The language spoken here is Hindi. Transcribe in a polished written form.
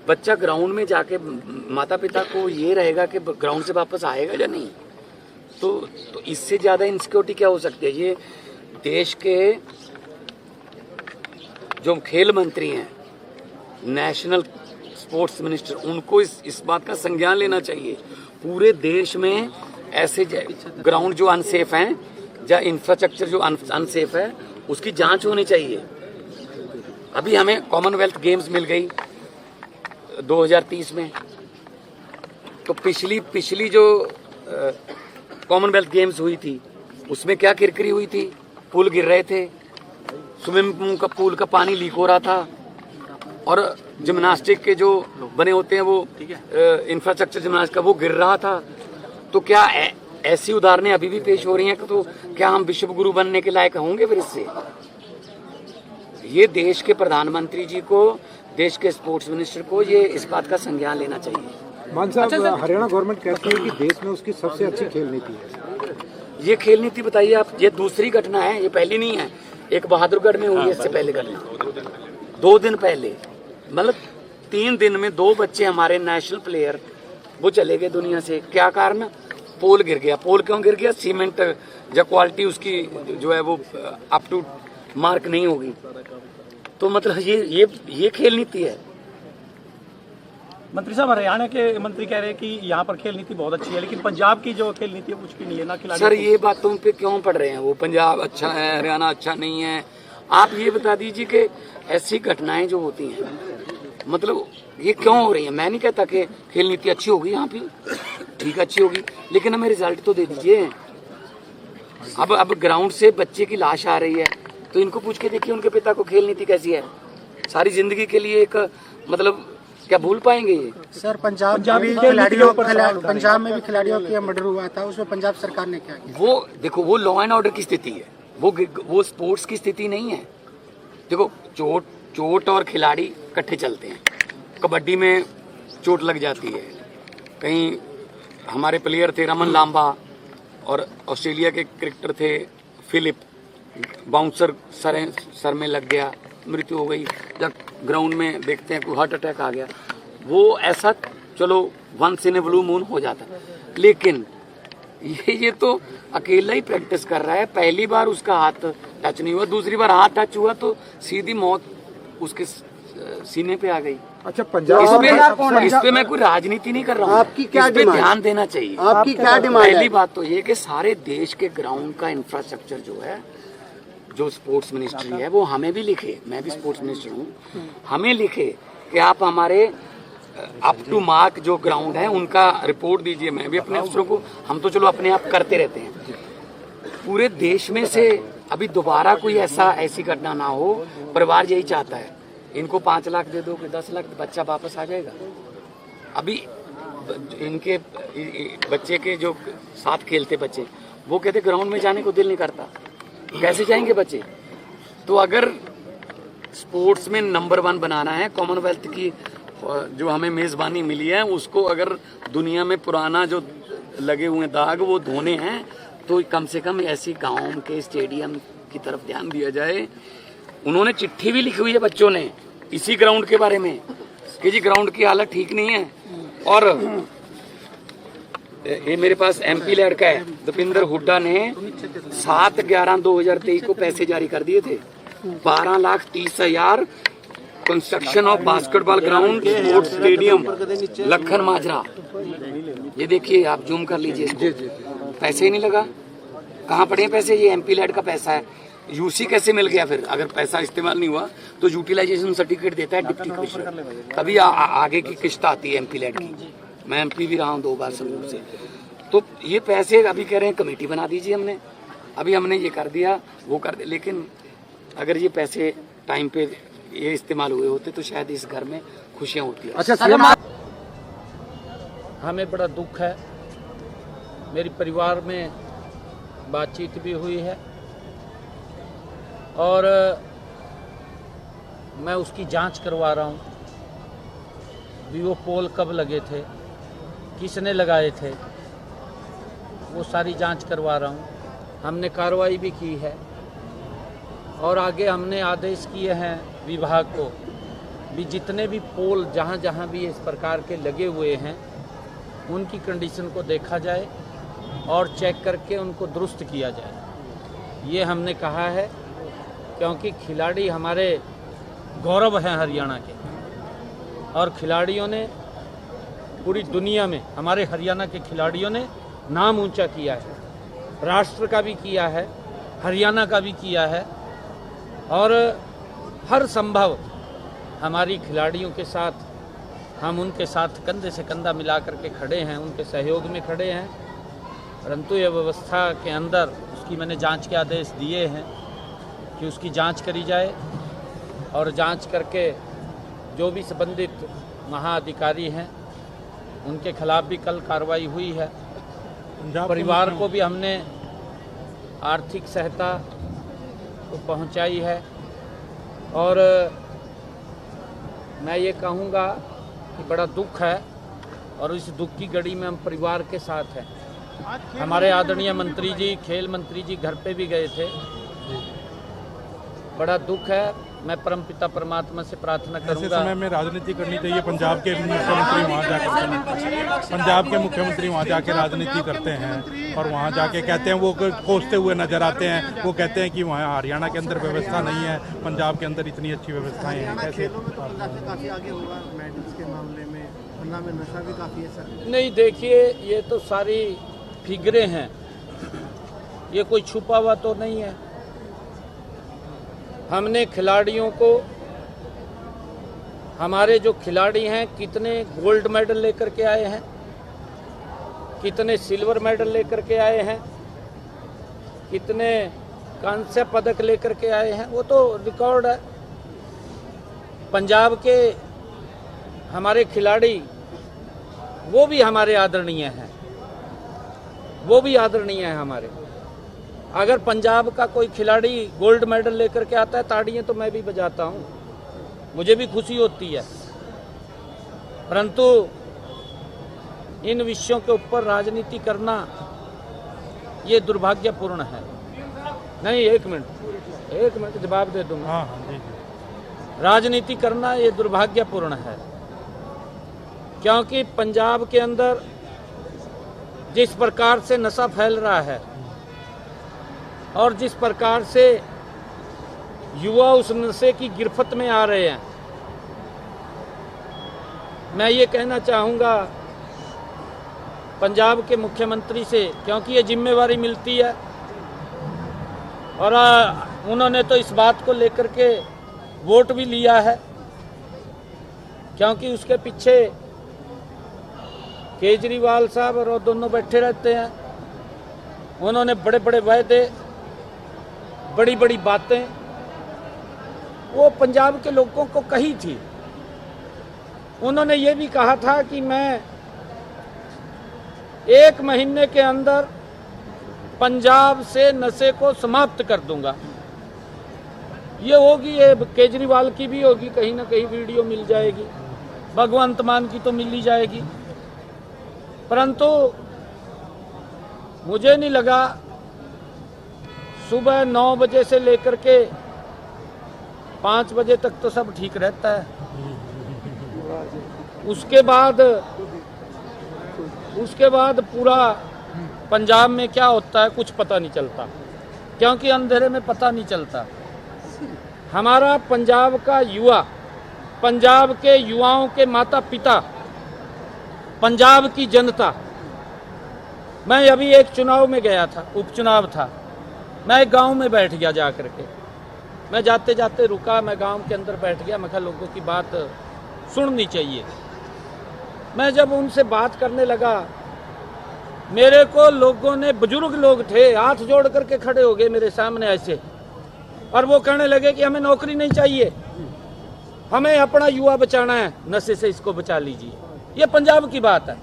बच्चा ग्राउंड में जाके माता पिता को ये रहेगा कि ग्राउंड से वापस आएगा या नहीं। तो इससे ज्यादा इनसिक्योरिटी क्या हो सकती है। ये देश के जो खेल मंत्री हैं, नेशनल स्पोर्ट्स मिनिस्टर, उनको इस बात का संज्ञान लेना चाहिए। पूरे देश में ऐसे ग्राउंड जो अनसेफ हैं या इंफ्रास्ट्रक्चर जो अनसेफ है उसकी जांच होनी चाहिए। अभी हमें कॉमनवेल्थ गेम्स मिल गई 2030 में, तो पिछली जो कॉमनवेल्थ गेम्स हुई थी उसमें क्या किरकिरी हुई थी। पुल गिर रहे थे, स्विमिंग पूल का पानी लीक हो रहा था, और जिम्नास्टिक के जो बने होते हैं वो इंफ्रास्ट्रक्चर जिम्नास्टिक का वो गिर रहा था। तो क्या ऐसी उदाहरणें अभी भी पेश हो रही हैं, तो क्या हम विश्व गुरु बनने के लायक होंगे फिर इससे। ये देश के प्रधानमंत्री जी को, देश के स्पोर्ट्स मिनिस्टर को ये इस बात का संज्ञान लेना चाहिए। मान साहब, हरियाणा गवर्नमेंट कहती है कि देश में उसकी सबसे अच्छी खेल नीति है। ये खेल नीति बताइए आप, ये दूसरी घटना है, ये पहली नहीं है। एक बहादुरगढ़ में हुई है इससे पहले घटना 2 दिन पहले, मतलब 3 दिन में 2 बच्चे हमारे नेशनल प्लेयर वो चले गए दुनिया से। क्या कारण? पोल गिर गया। पोल क्यों गिर गया? सीमेंट या क्वालिटी उसकी जो है वो अप टू मार्क नहीं होगी। तो मतलब ये खेल नीति है। मंत्री साहब, हरियाणा के मंत्री कह रहे हैं कि यहाँ पर खेल नीति बहुत अच्छी है, लेकिन पंजाब की जो खेल नीति है कुछ भी नहीं है ना खिलाड़ी। सर, ये बातों पे क्यों पड़ रहे हैं वो? पंजाब अच्छा है, हरियाणा अच्छा नहीं है। आप ये बता दीजिए कि ऐसी घटनाएं जो होती हैं, मतलब ये क्यों हो रही है। मैं नहीं कहता कि खेल नीति अच्छी होगी, यहाँ पे ठीक अच्छी होगी, लेकिन हमें रिजल्ट तो दे दीजिए। अब ग्राउंड से बच्चे की लाश आ रही है, तो इनको पूछ के देखिए उनके पिता को खेल नीति कैसी है। सारी जिंदगी के लिए एक मतलब क्या भूल पाएंगे ये? सर, पंजाब में भी खिलाड़ियों का मर्डर हुआ था, उसमें पंजाब सरकार ने क्या किया? वो देखो, वो लॉ एंड ऑर्डर की स्थिति है, वो स्पोर्ट्स की स्थिति नहीं है। देखो, चोट और खिलाड़ी इकट्ठे चलते हैं। कबड्डी में चोट लग जाती है। कहीं हमारे प्लेयर थे रमन लांबा, और ऑस्ट्रेलिया के क्रिकेटर थे फिलिप, बाउंसर सर में लग गया, मृत्यु हो गई। जब ग्राउंड में देखते हैं कोई हार्ट अटैक आ गया, वो ऐसा चलो once in a blue moon हो जाता। लेकिन ये तो अकेला ही प्रैक्टिस कर रहा है। पहली बार उसका हाथ टच नहीं हुआ, दूसरी बार हाथ टच हुआ तो सीधी मौत उसके सीने पे आ गई। अच्छा, पंजाब इस पे मैं कोई राजनीति नहीं कर रहा हूँ। आपकी क्या इस पे ध्यान देना चाहिए। आपकी क्या डिमांड है? पहली बात तो ये कि सारे देश के ग्राउंड का इंफ्रास्ट्रक्चर जो है, जो स्पोर्ट्स मिनिस्ट्री है, वो हमें भी लिखे। मैं भी स्पोर्ट्स मिनिस्टर हूँ, हमें लिखे कि आप हमारे अप टू मार्क जो ग्राउंड है उनका रिपोर्ट दीजिए। मैं भी अपने अफसरों को, हम तो चलो अपने आप करते रहते हैं। पूरे देश में से अभी दोबारा कोई ऐसी घटना ना हो। परिवार यही चाहता है, इनको 5 लाख दे दो, 10 लाख, बच्चा वापस आ जाएगा। अभी इनके बच्चे के जो साथ खेलते बच्चे, वो कहते ग्राउंड में जाने को दिल नहीं करता। कैसे जाएंगे बच्चे? तो अगर स्पोर्ट्स में नंबर 1 बनाना है, कॉमनवेल्थ की जो हमें मेजबानी मिली है उसको अगर दुनिया में पुराना जो लगे हुए दाग वो धोने हैं, तो कम से कम ऐसी गांव के स्टेडियम की तरफ ध्यान दिया जाए। उन्होंने चिट्ठी भी लिखी हुई है बच्चों ने इसी ग्राउंड के बारे में कि जी ग्राउंड की हालत ठीक नहीं है। और ये मेरे पास एमपी लड़का है दीपेंद्र हुड्डा ने 7/11/2023 को पैसे जारी कर दिए थे। 12,30,000 construction of basketball ground sports stadium Lakhan Majra. ये देखिए, आप जूम कर लीजिए इसको। पैसे ही नहीं लगा। कहाँ पड़े पैसे? ये एमपी लैड का पैसा है। यूसी कैसे मिल गया फिर? अगर पैसा इस्तेमाल नहीं हुआ तो यूटिलाइजेशन सर्टिफिकेट देता है डिप्टी कमिश्नर, तभी आगे की किस्त आती है एमपी लैड की। मैं एमपी भी रहा हूँ 2 बार संगरूर से। तो ये पैसे अभी कह रहे हैं कमेटी बना दीजिए। हमने ये कर दिया, वो कर दिया, लेकिन अगर ये पैसे टाइम पे ये इस्तेमाल हुए होते तो शायद इस घर में खुशियाँ होती। अच्छा, हमें बड़ा दुख है। मेरी परिवार में बातचीत भी हुई है और मैं उसकी जांच करवा रहा हूँ भी वो पोल कब लगे थे, किसने लगाए थे, वो सारी जांच करवा रहा हूँ। हमने कार्रवाई भी की है और आगे हमने आदेश किए हैं विभाग को भी जितने भी पोल जहाँ जहाँ भी इस प्रकार के लगे हुए हैं उनकी कंडीशन को देखा जाए और चेक करके उनको दुरुस्त किया जाए। ये हमने कहा है क्योंकि खिलाड़ी हमारे गौरव हैं हरियाणा के, और खिलाड़ियों ने पूरी दुनिया में, हमारे हरियाणा के खिलाड़ियों ने नाम ऊंचा किया है, राष्ट्र का भी किया है, हरियाणा का भी किया है, और हर संभव हमारी खिलाड़ियों के साथ हम उनके साथ कंधे से कंधा मिला करके खड़े हैं, उनके सहयोग में खड़े हैं। परंतु ये व्यवस्था के अंदर उसकी मैंने जांच के आदेश दिए हैं कि उसकी जांच करी जाए, और जांच करके जो भी संबंधित महाअधिकारी हैं उनके खिलाफ भी कल कार्रवाई हुई है। परिवार को भी हमने आर्थिक सहायता तो पहुंचाई है, और मैं ये कहूँगा कि बड़ा दुख है, और इस दुख की घड़ी में हम परिवार के साथ हैं। हमारे आदरणीय मंत्री जी, खेल मंत्री जी घर पे भी गए थे। बड़ा दुख है। मैं परमपिता परमात्मा से प्रार्थना करूंगा। ऐसे समय में राजनीति करनी चाहिए। पंजाब के मुख्यमंत्री वहाँ जाकर पंजाब के मुख्यमंत्री वहाँ जाके राजनीति करते हैं, और वहाँ जाके कहते हैं, वो कोसते हुए नजर आते हैं, वो कहते हैं कि वहाँ हरियाणा के अंदर व्यवस्था नहीं है, पंजाब के अंदर इतनी अच्छी व्यवस्थाएं हैं। कैसे काफी आगे होगा मेडल्स के मामले में, पन्ना में नशा भी काफी है सर। नहीं, देखिए ये तो सारी फिगरें हैं, ये कोई छुपा हुआ तो नहीं है। हमने खिलाड़ियों को, हमारे जो खिलाड़ी हैं कितने गोल्ड मेडल लेकर के आए हैं, कितने सिल्वर मेडल लेकर के आए हैं, कितने कांस्य पदक लेकर के आए हैं, वो तो रिकॉर्ड है। पंजाब के हमारे खिलाड़ी वो भी हमारे आदरणीय हैं, वो भी आदरणीय हैं हमारे। अगर पंजाब का कोई खिलाड़ी गोल्ड मेडल लेकर के आता है, ताड़ियां तो मैं भी बजाता हूं, मुझे भी खुशी होती है। परंतु इन विषयों के ऊपर राजनीति करना ये दुर्भाग्यपूर्ण है। नहीं, एक मिनट जवाब दे दूंगा। हाँ जी। राजनीति करना ये दुर्भाग्यपूर्ण है, क्योंकि पंजाब के अंदर जिस प्रकार से नशा फैल रहा है और जिस प्रकार से युवा उस नशे की गिरफ्त में आ रहे हैं, मैं ये कहना चाहूँगा पंजाब के मुख्यमंत्री से, क्योंकि ये जिम्मेवारी मिलती है, और उन्होंने तो इस बात को लेकर के वोट भी लिया है, क्योंकि उसके पीछे केजरीवाल साहब और दोनों बैठे रहते हैं। उन्होंने बड़े बड़े वायदे, बड़ी बड़ी बातें वो पंजाब के लोगों को कही थी। उन्होंने ये भी कहा था कि मैं 1 महीने के अंदर पंजाब से नशे को समाप्त कर दूंगा। ये होगी, ये केजरीवाल की भी होगी, कहीं ना कहीं वीडियो मिल जाएगी, भगवंत मान की तो मिल ही जाएगी। परंतु मुझे नहीं लगा सुबह 9 बजे से लेकर के 5 बजे तक तो सब ठीक रहता है, उसके बाद पूरा पंजाब में क्या होता है कुछ पता नहीं चलता, क्योंकि अंधेरे में पता नहीं चलता। हमारा पंजाब का युवा, पंजाब के युवाओं के माता पिता, पंजाब की जनता। मैं अभी एक चुनाव में गया था, उपचुनाव था, मैं एक गांव में बैठ गया जा करके। मैं जाते जाते रुका, मैं गांव के अंदर बैठ गया, मैं कहा लोगों की बात सुननी चाहिए। मैं जब उनसे बात करने लगा, मेरे को लोगों ने, बुजुर्ग लोग थे, हाथ जोड़ करके खड़े हो गए मेरे सामने ऐसे, और वो कहने लगे कि हमें नौकरी नहीं चाहिए, हमें अपना युवा बचाना है, नशे से इसको बचा लीजिए। ये पंजाब की बात है।